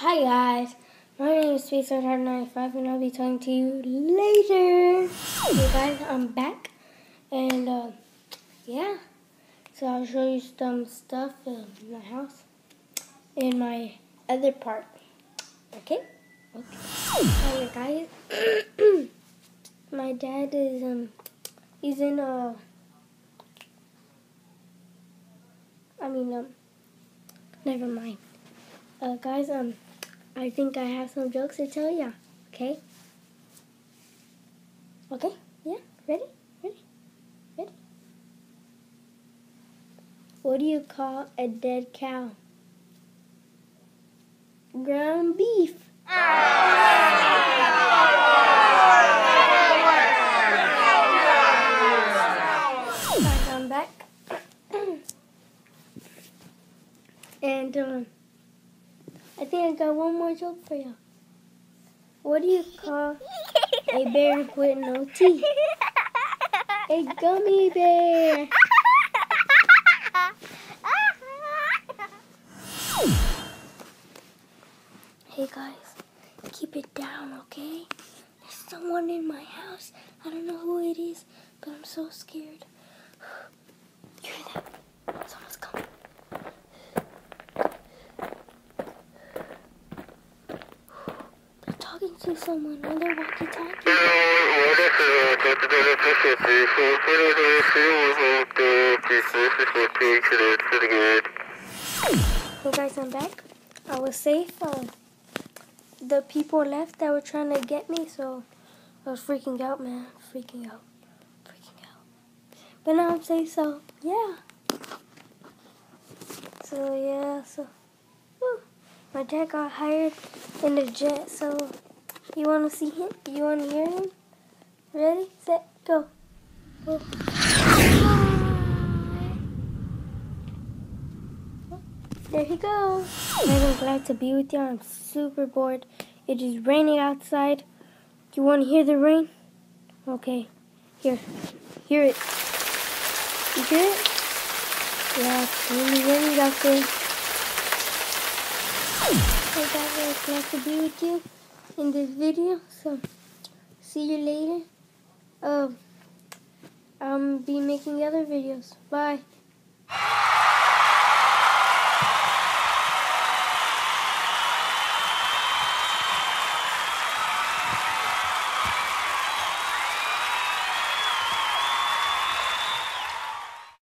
Hi guys, my name is SweetStarHeart95 and I'll be talking to you later. Hey guys, I'm back and yeah, so I'll show you some stuff in my house in my other part. Okay? Hi guys, my dad is he's in never mind. Guys, I think I have some jokes to tell ya. Okay? Okay? Yeah? Ready? Ready? What do you call a dead cow? Ground beef. Guys, I'm back. And I think I got one more joke for you. What do you call a bear with no teeth? A gummy bear. Hey guys, keep it down, okay? There's someone in my house. I don't know who it is, but I'm so scared. You hear that? Someone's coming. They're talking to someone on their walkie-talkie. Hey guys, I'm back. I was safe. The people left that were trying to get me, so I was freaking out, man. Freaking out. But now I'm safe, so yeah. Woo. My dad got hired in the jet, so you want to see him? You want to hear him? Ready, set, go. There he goes. I'm glad to be with you. I'm super bored. It is raining outside. You want to hear the rain? Okay. Here. Hear it. You hear it? Yeah, it's really raining out there. Hey guys, I was glad to be with you in this video. So, see you later. I'll be making other videos. Bye.